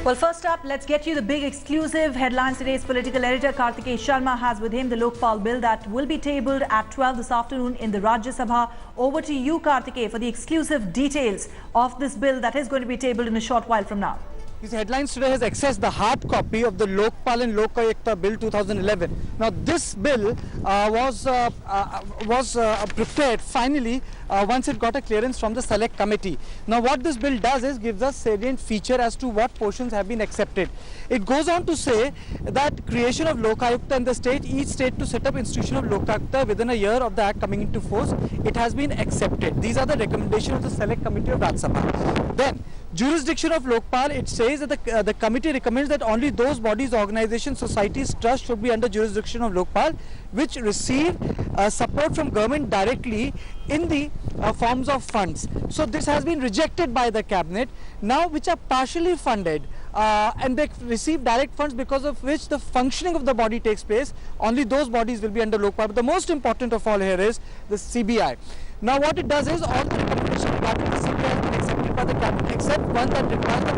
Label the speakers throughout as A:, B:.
A: Well, first up, let's get you the big exclusive headlines. Today's political editor Kartikeya Sharma has with him the Lokpal bill that will be tabled at 12 this afternoon in the Rajya Sabha. Over to you, Kartikeya, for the exclusive details of this bill that is going to be tabled in a short while from now.
B: His headlines today has accessed the hard copy of the Lokpal and Lok Ayukta Bill 2011. Now, this bill was prepared finally once it got a clearance from the Select Committee. Now, what this bill does is gives us salient feature as to what portions have been accepted. It goes on to say that creation of Lok Ayukta in the state, each state to set up institution of Lok Ayukta within a year of the act coming into force, it has been accepted. These are the recommendations of the Select Committee of Rajya Sabha. Then, jurisdiction of Lokpal, it says that the committee recommends that only those bodies, organizations, societies, trusts should be under jurisdiction of Lokpal which receive support from government directly in the forms of funds. So this has been rejected by the cabinet. Now, which are partially funded and they receive direct funds, because of which the functioning of the body takes place, only those bodies will be under Lokpal. But the most important of all here is the CBI. Now, what it does is all the recommendations regarding the CBI has been accepted by the cabinet, except one that requires the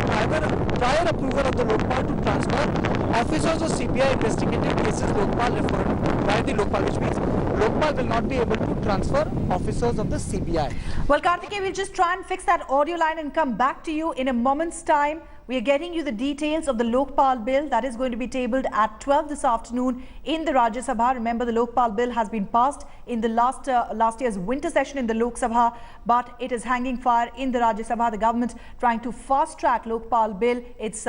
B: prior approval of the Lokpal to transfer officers of CBI investigative cases Lokpal referred by the Lokpal, which means Lokpal will not be able to transfer officers of the CBI.
A: Well, Kartikeya, we'll just try and fix that audio line and come back to you in a moment's time. We are getting you the details of the Lokpal bill that is going to be tabled at 12 this afternoon in the Rajya Sabha. Remember, the Lokpal bill has been passed in the last year's winter session in the Lok Sabha, but it is hanging fire in the Rajya Sabha. The government trying to fast track Lokpal bill. It's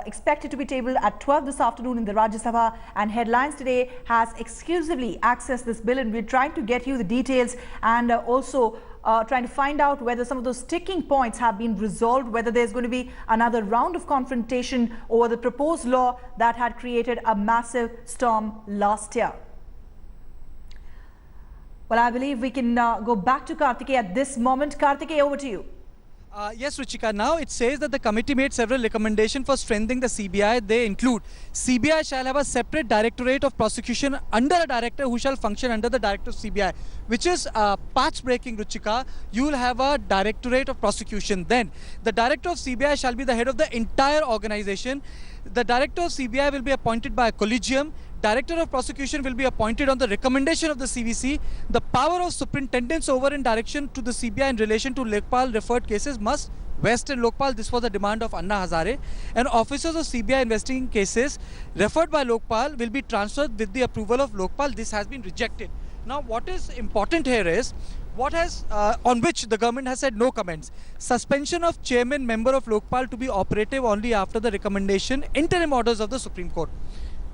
A: expected to be tabled at 12 this afternoon in the Rajya Sabha, and Headlines today has exclusively accessed this bill, and we're trying to get you the details and also trying to find out whether some of those sticking points have been resolved, whether there's going to be another round of confrontation over the proposed law that had created a massive storm last year. Well, I believe we can go back to Kartikeya at this moment. Kartikeya, over to you.
B: Yes, Ruchika. Now it says that the committee made several recommendations for strengthening the CBI. They include CBI shall have a separate directorate of prosecution under a director who shall function under the director of CBI, which is path-breaking, Ruchika. You will have a directorate of prosecution. Then the director of CBI shall be the head of the entire organization. The director of CBI will be appointed by a collegium. Director of prosecution will be appointed on the recommendation of the CVC. The power of superintendence over in direction to the CBI in relation to Lokpal referred cases must vest in Lokpal. This was the demand of Anna Hazare. And officers of CBI investigating cases referred by Lokpal will be transferred with the approval of Lokpal. This has been rejected. Now, what is important here is what has on which the government has said no comments. Suspension of chairman member of Lokpal to be operative only after the recommendation interim orders of the Supreme Court.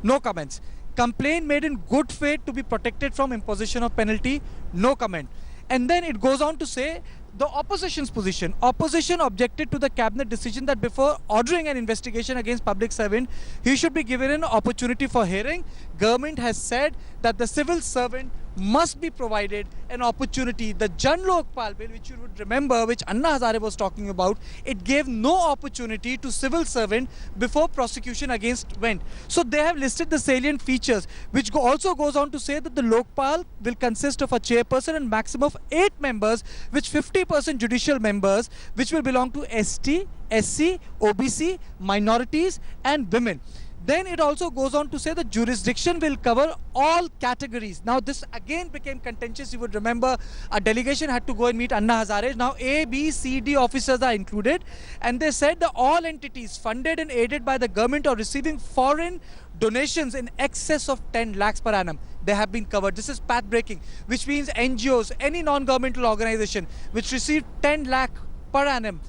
B: No comments. Complaint made in good faith to be protected from imposition of penalty. No comment. And then it goes on to say the opposition's position. Opposition objected to the cabinet decision that before ordering an investigation against public servant, he should be given an opportunity for hearing. Government has said that the civil servant must be provided an opportunity. The Jan Lokpal bill, which you would remember, which Anna Hazare was talking about, it gave no opportunity to civil servant before prosecution against went. So they have listed the salient features, which also goes on to say that the Lokpal will consist of a chairperson and maximum of 8 members, which 50% judicial members, which will belong to ST, SC, OBC, minorities and women. Then it also goes on to say the jurisdiction will cover all categories. Now this again became contentious. You would remember a delegation had to go and meet Anna Hazare. Now A, B, C, D officers are included, and they said that all entities funded and aided by the government or receiving foreign donations in excess of 10 lakhs per annum, they have been covered. This is path breaking, which means NGOs, any non-governmental organization which received 10 lakh per annum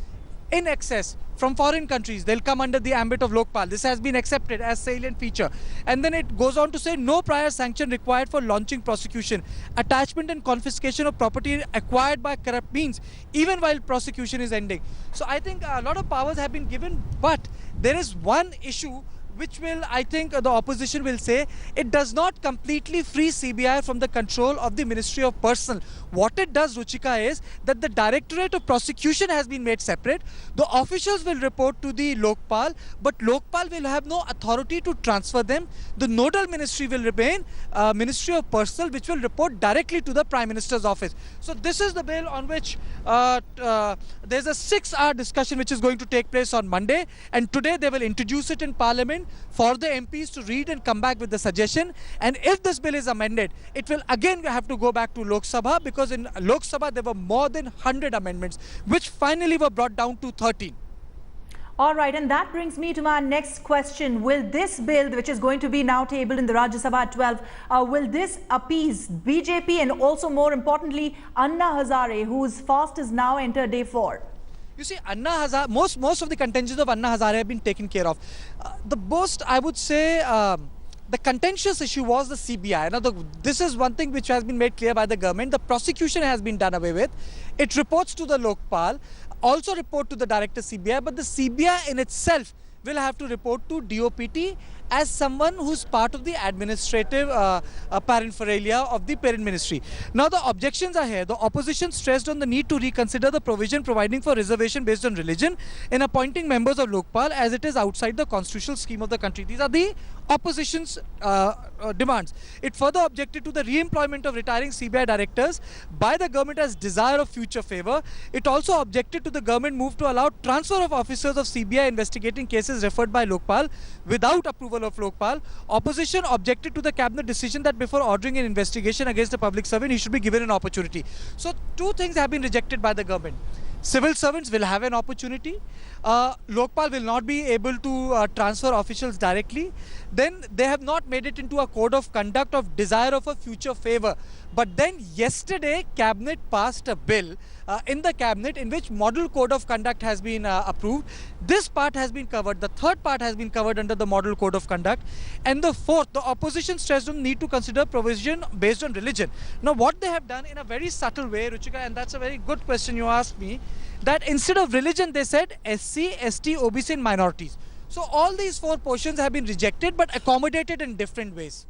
B: in excess from foreign countries, they'll come under the ambit of Lokpal. This has been accepted as salient feature. And then it goes on to say no prior sanction required for launching prosecution. Attachment and confiscation of property acquired by corrupt means, even while prosecution is ending. So I think a lot of powers have been given, but there is one issue which will, I think the opposition will say, it does not completely free CBI from the control of the Ministry of Personnel. What it does, Ruchika, is that the Directorate of Prosecution has been made separate. The officials will report to the Lokpal, but Lokpal will have no authority to transfer them. The nodal ministry will remain Ministry of Personnel, which will report directly to the Prime Minister's office. So this is the bill on which there's a 6-hour discussion which is going to take place on Monday, and today they will introduce it in Parliament for the MPs to read and come back with the suggestion. And if this bill is amended, it will again have to go back to Lok Sabha, because in Lok Sabha there were more than 100 amendments which finally were brought down to 13.
A: All right, and that brings me to my next question. Will this bill, which is going to be now tabled in the Rajya Sabha at 12, will this appease BJP and also, more importantly, Anna Hazare, whose fast is now entered day 4?
B: You see, Anna Hazare, most of the contentions of Anna Hazare have been taken care of. The most, I would say, the contentious issue was the CBI. Now, this is one thing which has been made clear by the government. The prosecution has been done away with. It reports to the Lokpal, also report to the Director CBI, but the CBI in itself will have to report to DOPT as someone who's part of the administrative paraphernalia of the parent ministry. Now the objections are here. The opposition stressed on the need to reconsider the provision providing for reservation based on religion in appointing members of Lokpal, as it is outside the constitutional scheme of the country. These are the opposition's demands. It further objected to the re-employment of retiring CBI directors by the government as desire of future favour. It also objected to the government move to allow transfer of officers of CBI investigating cases referred by Lokpal without approval of Lokpal. Opposition objected to the cabinet decision that before ordering an investigation against a public servant, he should be given an opportunity. So two things have been rejected by the government. Civil servants will have an opportunity. Lokpal will not be able to transfer officials directly. Then they have not made it into a code of conduct of desire of a future favour. But then yesterday, Cabinet passed a bill in the Cabinet in which model code of conduct has been approved. This part has been covered. The third part has been covered under the model code of conduct. And the fourth, the opposition stressed on need to consider provision based on religion. Now what they have done in a very subtle way, Ruchika, and that's a very good question you asked me, that instead of religion they said SC, ST, OBC and minorities. So all these 4 portions have been rejected but accommodated in different ways.